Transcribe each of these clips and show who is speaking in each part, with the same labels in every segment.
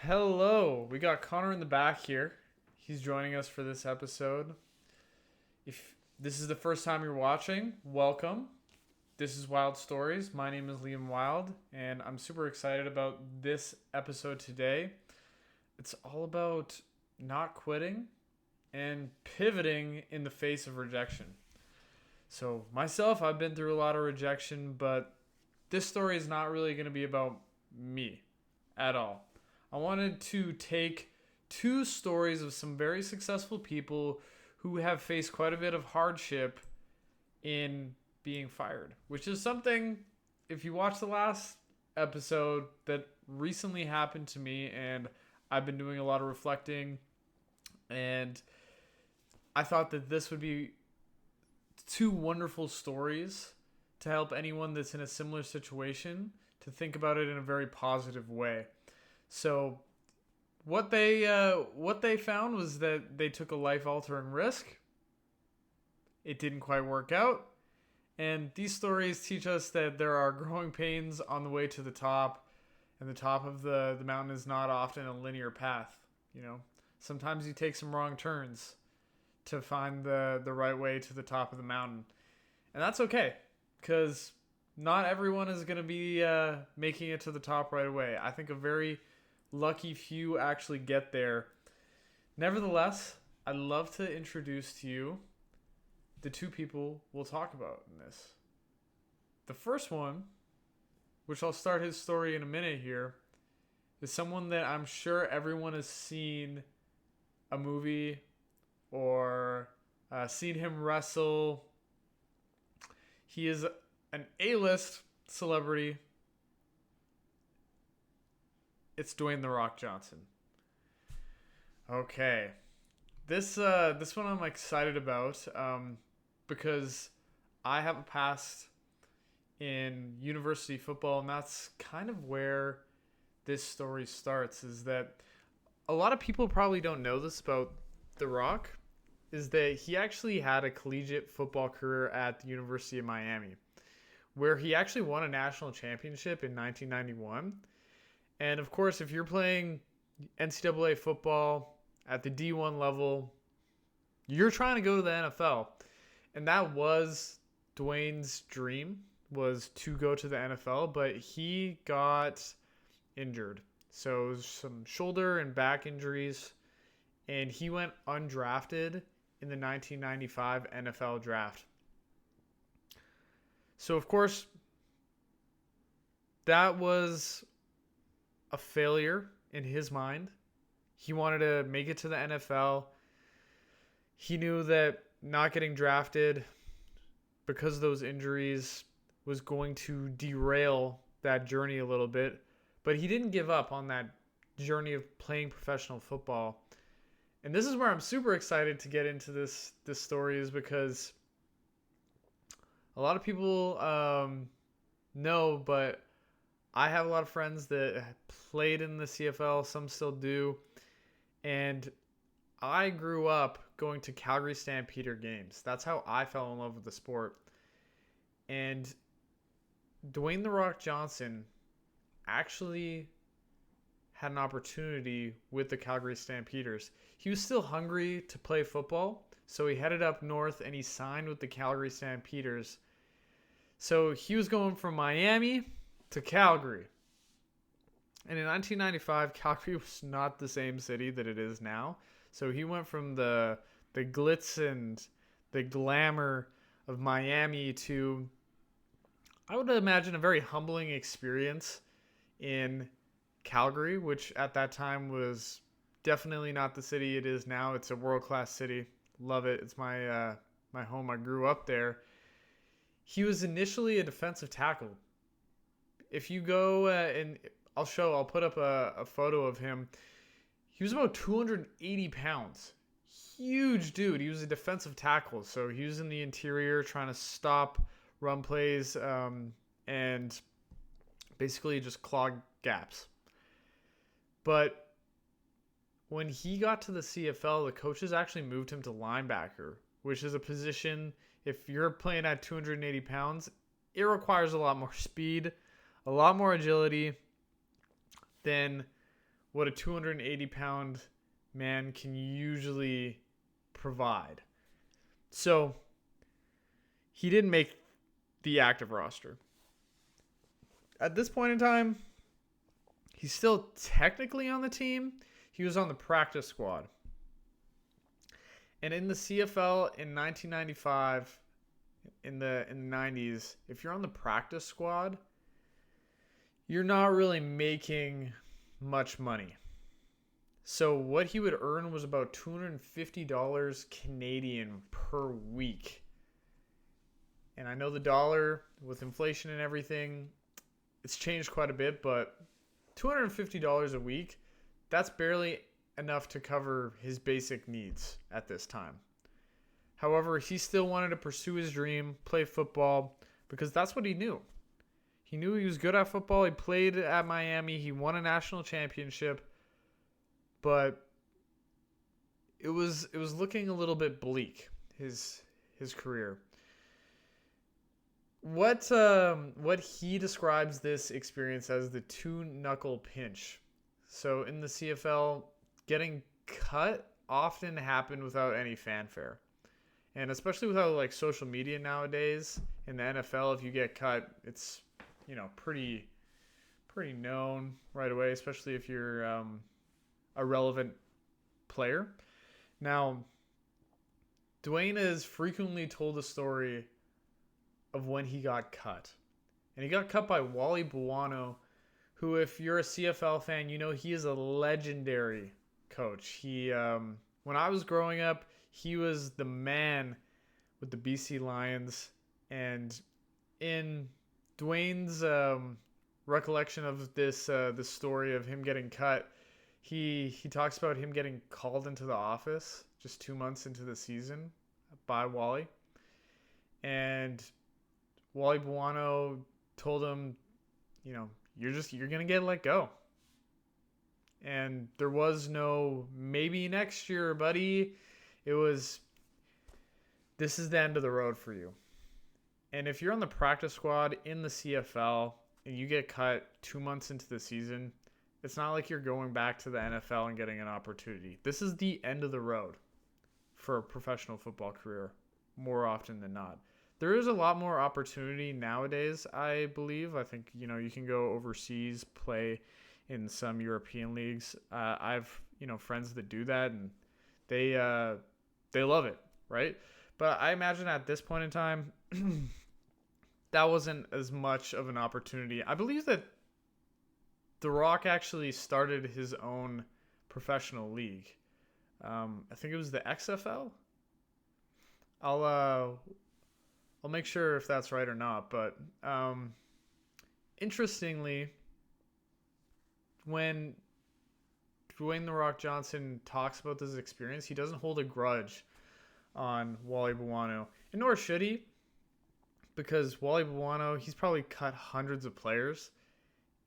Speaker 1: Hello, we got Connor in the back here. He's joining us for this episode. If this is the first time you're watching, welcome. This is Wild Stories. My name is Liam Wild, and I'm super excited about this episode today. It's all about not quitting and pivoting in the face of rejection. So, myself, I've been through a lot of rejection, but this story is not really going to be about me at all. I wanted to take two stories of some very successful people who have faced quite a bit of hardship in being fired, which is something, if you watch the last episode, that recently happened to me, and I've been doing a lot of reflecting, and I thought that this would be two wonderful stories to help anyone that's in a similar situation to think about it in a very positive way. So what they found was that they took a life altering risk. It didn't quite work out. And these stories teach us that there are growing pains on the way to the top, and the top of the mountain is not often a linear path. Sometimes you take some wrong turns to find the right way to the top of the mountain. And that's okay, because not everyone is going to be making it to the top right away. I think a very lucky few actually get there. Nevertheless, I'd love to introduce to you the two people we'll talk about in this. The first one, which I'll start his story in a minute here, is someone that I'm sure everyone has seen a movie or seen him wrestle. He is an A-list celebrity. It's Dwayne "The Rock" Johnson. Okay, this one I'm excited about because I have a past in university football, and that's kind of where this story starts. Is that a lot of people probably don't know this about The Rock, is that he actually had a collegiate football career at the University of Miami, where he actually won a national championship in 1991. And of course, if you're playing NCAA football at the D1 level, you're trying to go to the NFL. And that was Dwayne's dream, was to go to the NFL, but he got injured. So some shoulder and back injuries, and he went undrafted in the 1995 NFL draft. So of course, that was a failure in his mind. He wanted to make it to the NFL. He knew that not getting drafted because of those injuries was going to derail that journey a little bit, but he didn't give up on that journey of playing professional football. And this is where I'm super excited to get into this story, is because a lot of people know, but I have a lot of friends that played in the CFL. Some still do. And I grew up going to Calgary Stampeder games. That's how I fell in love with the sport. And Dwayne "The Rock" Johnson actually had an opportunity with the Calgary Stampeders. He was still hungry to play football, so he headed up north and he signed with the Calgary Stampeders. So he was going from Miami to Calgary. And in 1995, Calgary was not the same city that it is now. So he went from the glitz and the glamour of Miami to, I would imagine, a very humbling experience in Calgary, which at that time was definitely not the city it is now. It's a world-class city. Love it. It's my home. I grew up there. He was initially a defensive tackle. If you go and I'll put up a photo of him. He was about 280 pounds. Huge dude. He was a defensive tackle. So he was in the interior trying to stop run plays and basically just clog gaps. But when he got to the CFL, the coaches actually moved him to linebacker, which is a position, if you're playing at 280 pounds, it requires a lot more speed, a lot more agility than what a 280-pound man can usually provide. So he didn't make the active roster. At this point in time, he's still technically on the team. He was on the practice squad. And in the CFL in 1995, in the 90s, if you're on the practice squad, you're not really making much money. So what he would earn was about $250 Canadian per week. And I know the dollar, with inflation and everything, it's changed quite a bit, but $250 a week, that's barely enough to cover his basic needs at this time. However, he still wanted to pursue his dream, play football, because that's what he knew. He knew he was good at football. He played at Miami. He won a national championship. But it was looking a little bit bleak, his career. What he describes this experience as the two-knuckle pinch. So in the CFL, getting cut often happened without any fanfare. And especially without like social media nowadays, in the NFL, if you get cut, it's, you know, pretty known right away, especially if you're a relevant player. Now, Dwayne has frequently told the story of when he got cut. And he got cut by Wally Buono, who, if you're a CFL fan, you know he is a legendary coach. He, when I was growing up, he was the man with the BC Lions. And in Dwayne's recollection of this story of him getting cut, he talks about him getting called into the office just 2 months into the season by Wally. And Wally Buono told him, you know, you're going to get let go. And there was no maybe next year, buddy. It was, this is the end of the road for you. And if you're on the practice squad in the CFL and you get cut 2 months into the season, it's not like you're going back to the NFL and getting an opportunity. This is the end of the road for a professional football career, more often than not. There is a lot more opportunity nowadays, I believe. I think, you know, you can go overseas, play in some European leagues. I've, you know, friends that do that, and they love it, right? But I imagine at this point in time, that wasn't as much of an opportunity. I believe that The Rock actually started his own professional league. I think it was the XFL. I'll make sure if that's right or not. But interestingly, when Dwayne "The Rock" Johnson talks about this experience, he doesn't hold a grudge on Wally Buono, and nor should he, because Wally Buono, he's probably cut hundreds of players,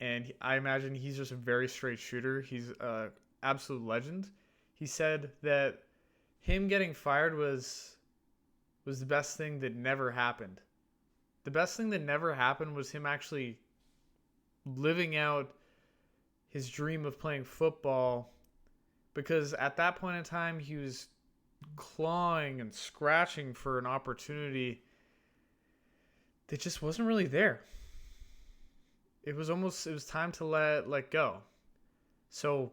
Speaker 1: and I imagine he's just a very straight shooter. He's an absolute legend. He said that him getting fired was the best thing that never happened. The best thing that never happened was him actually living out his dream of playing football, because at that point in time, he was clawing and scratching for an opportunity that just wasn't really there. It was time to let go. So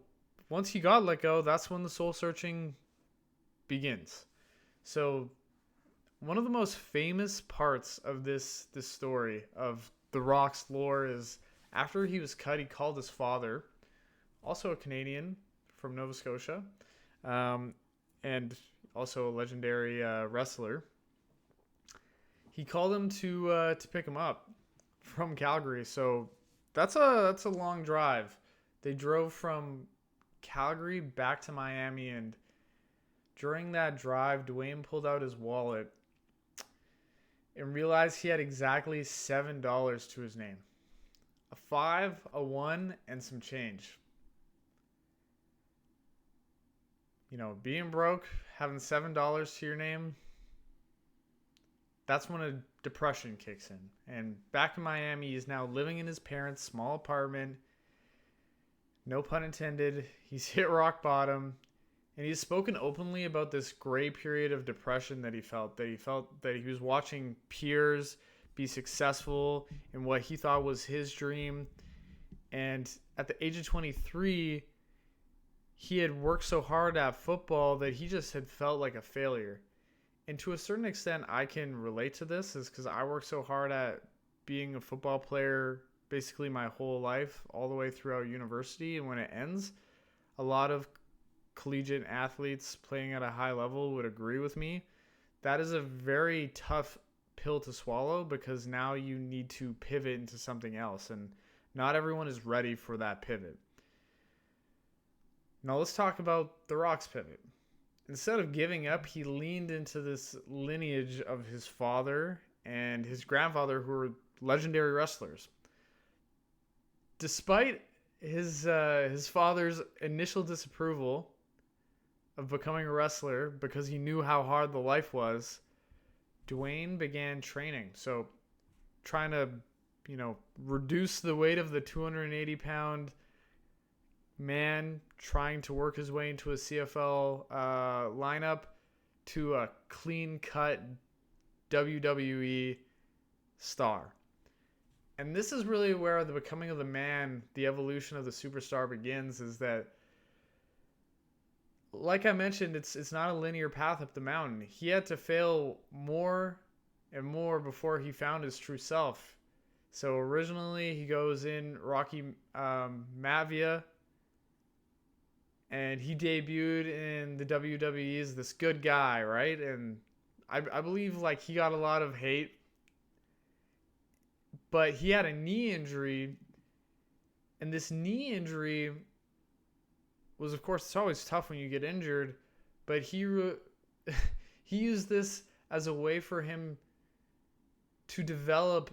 Speaker 1: once he got let go, that's when the soul searching begins. So one of the most famous parts of this story of The Rock's lore is after he was cut, he called his father, also a Canadian from Nova Scotia, and also a legendary wrestler. He called him to pick him up from Calgary. So that's a long drive. They drove from Calgary back to Miami, and during that drive, Dwayne pulled out his wallet and realized he had exactly $7 to his name. A 5, a 1, and some change. You know, being broke, having $7 to your name, that's when a depression kicks in. And back in Miami, he's now living in his parents' small apartment, No pun intended. He's hit rock bottom. And he's spoken openly about this gray period of depression that he felt. That he felt that he was watching peers be successful in what he thought was his dream. And at the age of 23, he had worked so hard at football that he just had felt like a failure. And to a certain extent, I can relate to this, is because I worked so hard at being a football player basically my whole life, all the way throughout university. And when it ends, a lot of collegiate athletes playing at a high level would agree with me. That is a very tough pill to swallow, because now you need to pivot into something else, and not everyone is ready for that pivot. Now let's talk about The Rock's pivot. Instead of giving up, he leaned into this lineage of his father and his grandfather, who were legendary wrestlers. Despite his father's initial disapproval of becoming a wrestler, because he knew how hard the life was, Dwayne began training. So trying to, reduce the weight of the 280-pound man, trying to work his way into a CFL lineup, to a clean-cut WWE star. And this is really where the becoming of the man, the evolution of the superstar begins, is that, like I mentioned, it's not a linear path up the mountain. He had to fail more and more before he found his true self. So originally he goes in Rocky Maivia, and he debuted in the WWE as this good guy, right? And I believe like he got a lot of hate, but he had a knee injury, and this knee injury was, of course, it's always tough when you get injured, but he used this as a way for him to develop.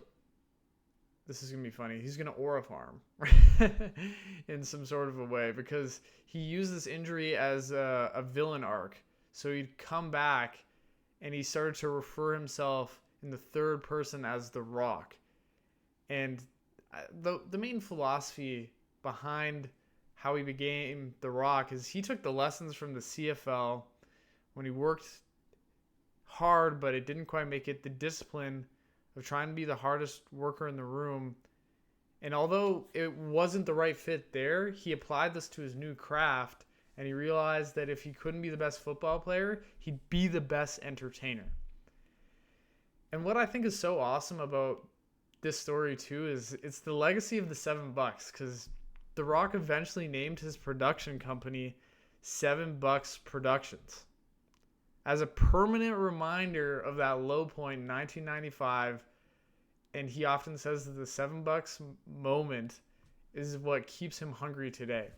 Speaker 1: This is going to be funny. He's going to aura farm in some sort of a way, because he used this injury as a villain arc. So he'd come back and he started to refer himself in the third person as The Rock. And the main philosophy behind how he became The Rock is he took the lessons from the CFL when he worked hard, but it didn't quite make it, the discipline of trying to be the hardest worker in the room. And although it wasn't the right fit there, he applied this to his new craft, and he realized that if he couldn't be the best football player, he'd be the best entertainer. And what I think is so awesome about this story too is it's the legacy of the $7, because The Rock eventually named his production company $7 Productions as a permanent reminder of that low point in 1995. And he often says that the $7 moment is what keeps him hungry today.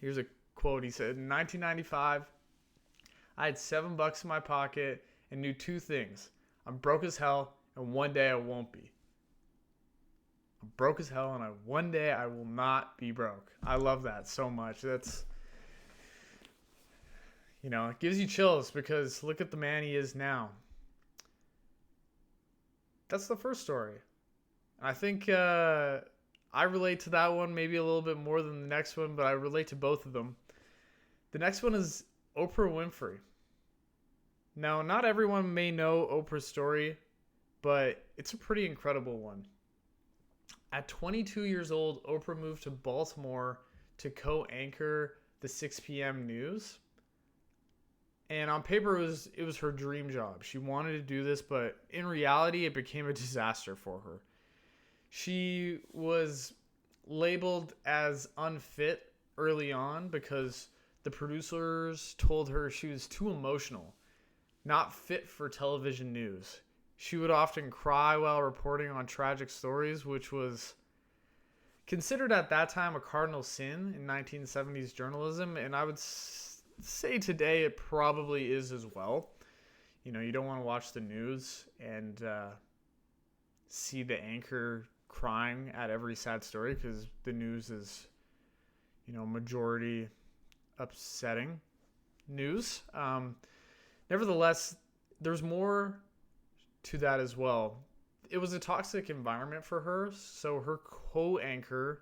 Speaker 1: Here's a quote. He said, "In 1995, I had $7 in my pocket and knew two things. I'm broke as hell, and one day I won't be. I'm broke as hell, and one day I will not be broke." I love that so much. That's, it gives you chills, because look at the man he is now. That's the first story. I think I relate to that one maybe a little bit more than the next one, but I relate to both of them. The next one is Oprah Winfrey. Now, not everyone may know Oprah's story, but it's a pretty incredible one. At 22 years old, Oprah moved to Baltimore to co-anchor the 6 p.m. news. And on paper, it was her dream job. She wanted to do this, but in reality, it became a disaster for her. She was labeled as unfit early on because the producers told her she was too emotional, not fit for television news. She would often cry while reporting on tragic stories, which was considered at that time a cardinal sin in 1970s journalism, and I would say today it probably is as well. You don't want to watch the news and see the anchor crying at every sad story, because the news is, majority upsetting news. Nevertheless, there's more to that as well. It was a toxic environment for her, so her co-anchor,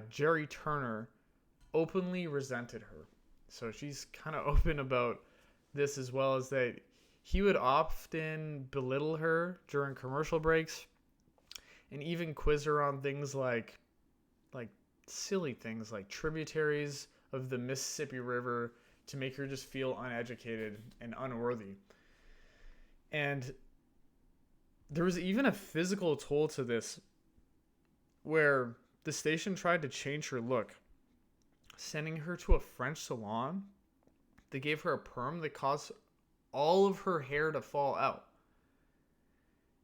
Speaker 1: Jerry Turner, openly resented her. So she's kind of open about this, as well as that he would often belittle her during commercial breaks and even quiz her on things like silly things like tributaries of the Mississippi River to make her just feel uneducated and unworthy. And there was even a physical toll to this where the station tried to change her look, sending her to a French salon. They gave her a perm that caused all of her hair to fall out.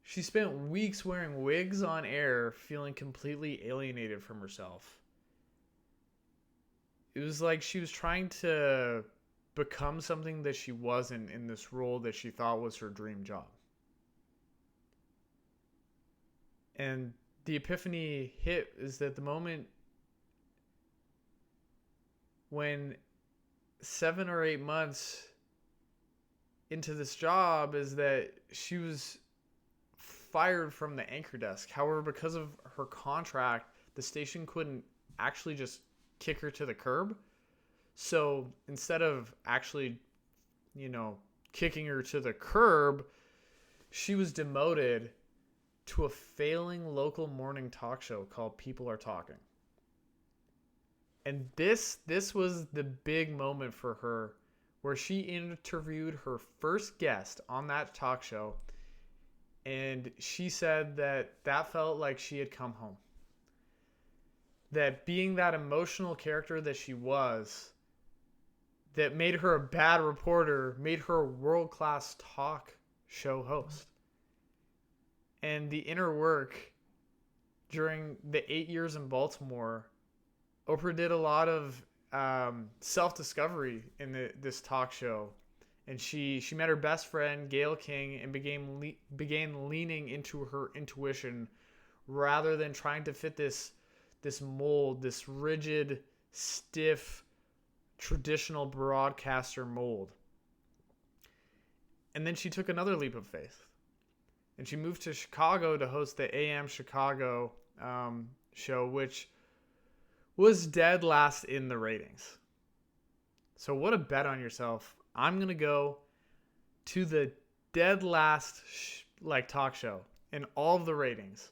Speaker 1: She spent weeks wearing wigs on air, feeling completely alienated from herself. It was like she was trying to become something that she wasn't in this role that she thought was her dream job. And the epiphany hit is that the moment when 7 or 8 months into this job is that she was fired from the anchor desk. However, because of her contract, the station couldn't actually just kick her to the curb. So instead of actually, kicking her to the curb, she was demoted to a failing local morning talk show called People Are Talking. And this was the big moment for her, where she interviewed her first guest on that talk show, and she said that felt like she had come home. That being that emotional character that she was, that made her a bad reporter, made her a world-class talk show host. And the inner work during the 8 years in Baltimore, Oprah did a lot of self-discovery in this talk show. And she met her best friend, Gayle King, and began leaning into her intuition rather than trying to fit this mold, this rigid, stiff, traditional broadcaster mold. And then she took another leap of faith. And she moved to Chicago to host the AM Chicago show, which was dead last in the ratings. So what a bet on yourself. I'm going to go to the dead last talk show in all of the ratings.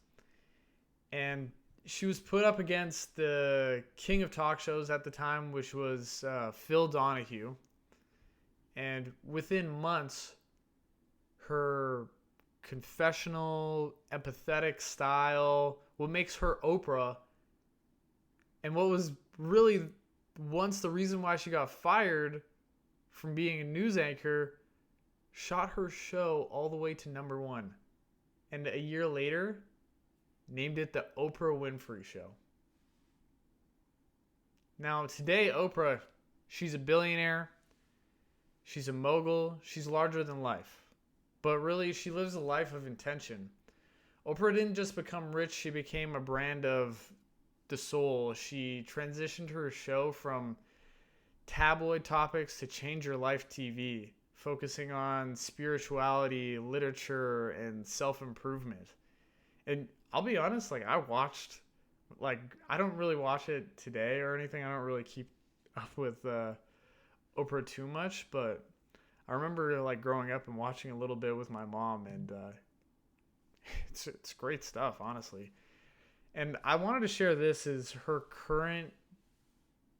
Speaker 1: And she was put up against the king of talk shows at the time, which was Phil Donahue. And within months, her confessional, empathetic style, what makes her Oprah, and what was really once the reason why she got fired from being a news anchor, shot her show all the way to #1. And a year later, named it the Oprah Winfrey Show. Now, today, Oprah, she's a billionaire. She's a mogul. She's larger than life. But really, she lives a life of intention. Oprah didn't just become rich. She became a brand of the soul. She transitioned her show from tabloid topics to Change Your Life TV, focusing on spirituality, literature, and self-improvement. And I'll be honest, I watched, I don't really watch it today or anything. I don't really keep up with Oprah too much, but I remember growing up and watching a little bit with my mom, and it's great stuff, honestly. And I wanted to share this as her current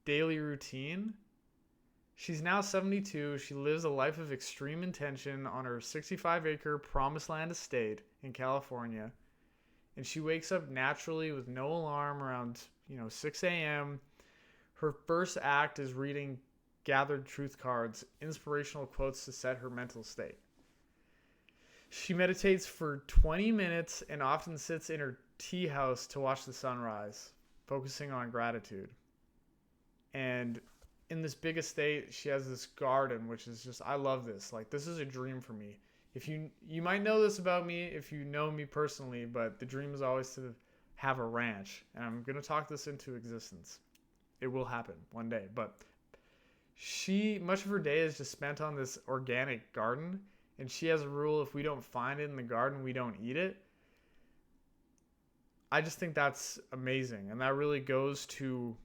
Speaker 1: daily routine. She's now 72. She lives a life of extreme intention on her 65-acre Promised Land estate in California. And she wakes up naturally with no alarm around 6 a.m. Her first act is reading gathered truth cards, inspirational quotes to set her mental state. She meditates for 20 minutes and often sits in her tea house to watch the sunrise, focusing on gratitude. And in this big estate, she has this garden, which is just, I love this. This is a dream for me. If you might know this about me if you know me personally, but the dream is always to have a ranch, and I'm going to talk this into existence. It will happen one day, but much of her day is just spent on this organic garden, and she has a rule: if we don't find it in the garden, we don't eat it. I just think that's amazing, and that really goes to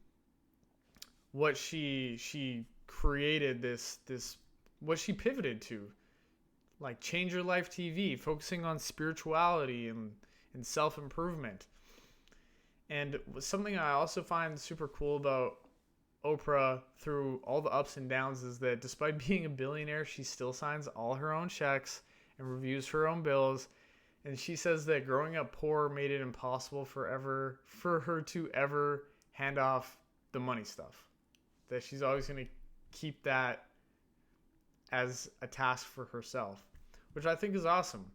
Speaker 1: what she created, this what she pivoted to, like Change Your Life TV, focusing on spirituality and self-improvement. And something I also find super cool about Oprah through all the ups and downs is that despite being a billionaire, she still signs all her own checks and reviews her own bills. And she says that growing up poor made it impossible for her to ever hand off the money stuff. That she's always going to keep that as a task for herself, which I think is awesome.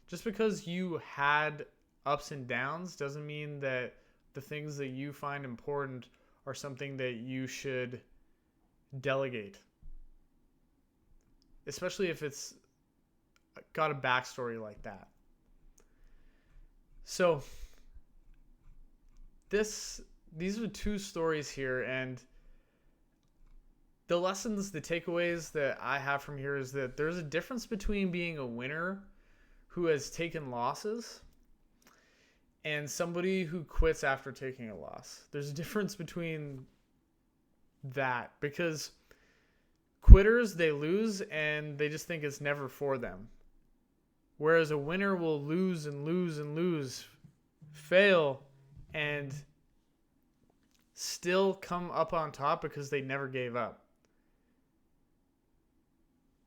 Speaker 1: Just because you had ups and downs doesn't mean that the things that you find important are something that you should delegate, especially if it's got a backstory like that. So these are two stories here, and the lessons, the takeaways that I have from here is that there's a difference between being a winner who has taken losses and somebody who quits after taking a loss. There's a difference between that, because quitters, they lose and they just think it's never for them. Whereas a winner will lose and lose and lose, fail, and still come up on top because they never gave up.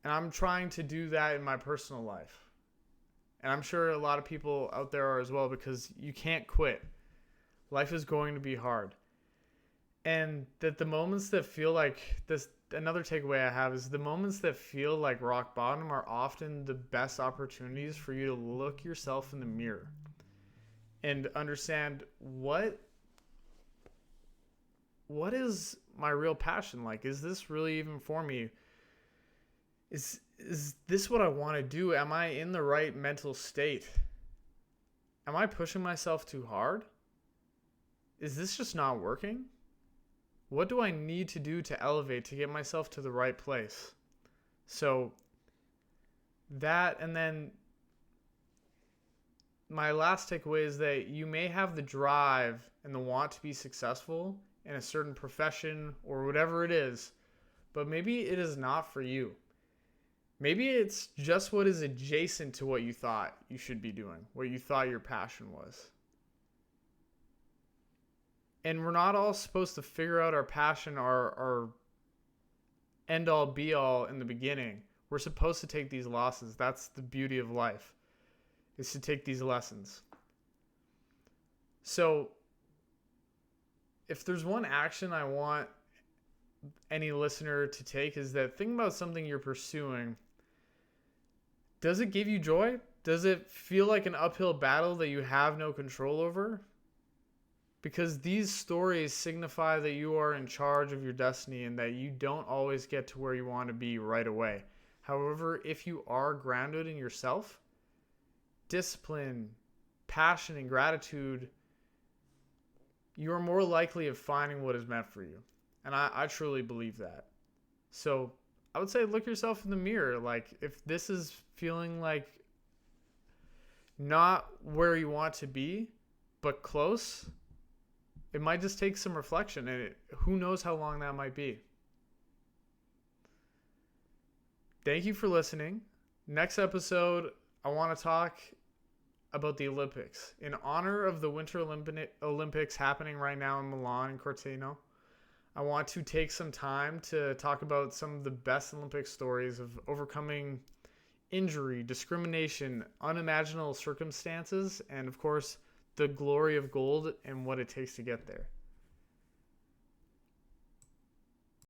Speaker 1: And I'm trying to do that in my personal life. And I'm sure a lot of people out there are as well, because you can't quit. Life is going to be hard. And that the moments that feel like this, another takeaway I have is the moments that feel like rock bottom are often the best opportunities for you to look yourself in the mirror and understand what is my real passion like? Is this really even for me? Is this what I want to do? Am I in the right mental state? Am I pushing myself too hard? Is this just not working? What do I need to do to elevate, to get myself to the right place? So that, and then my last takeaway is that you may have the drive and the want to be successful in a certain profession or whatever it is, but maybe it is not for you. Maybe it's just what is adjacent to what you thought you should be doing, what you thought your passion was. And we're not all supposed to figure out our passion, our end all be all in the beginning. We're supposed to take these losses. That's the beauty of life, is to take these lessons. So if there's one action I want any listener to take, is that think about something you're pursuing. Does it give you joy? Does it feel like an uphill battle that you have no control over? Because these stories signify that you are in charge of your destiny and that you don't always get to where you want to be right away. However, if you are grounded in yourself, discipline, passion, and gratitude, you are more likely of finding what is meant for you. And I truly believe that. So I would say look yourself in the mirror. Like, if this is feeling like not where you want to be, but close, it might just take some reflection, and who knows how long that might be. Thank you for listening. Next episode, I want to talk about the Olympics. In honor of the Winter Olympics happening right now in Milan and Cortina, I want to take some time to talk about some of the best Olympic stories of overcoming injury, discrimination, unimaginable circumstances, and of course, the glory of gold and what it takes to get there.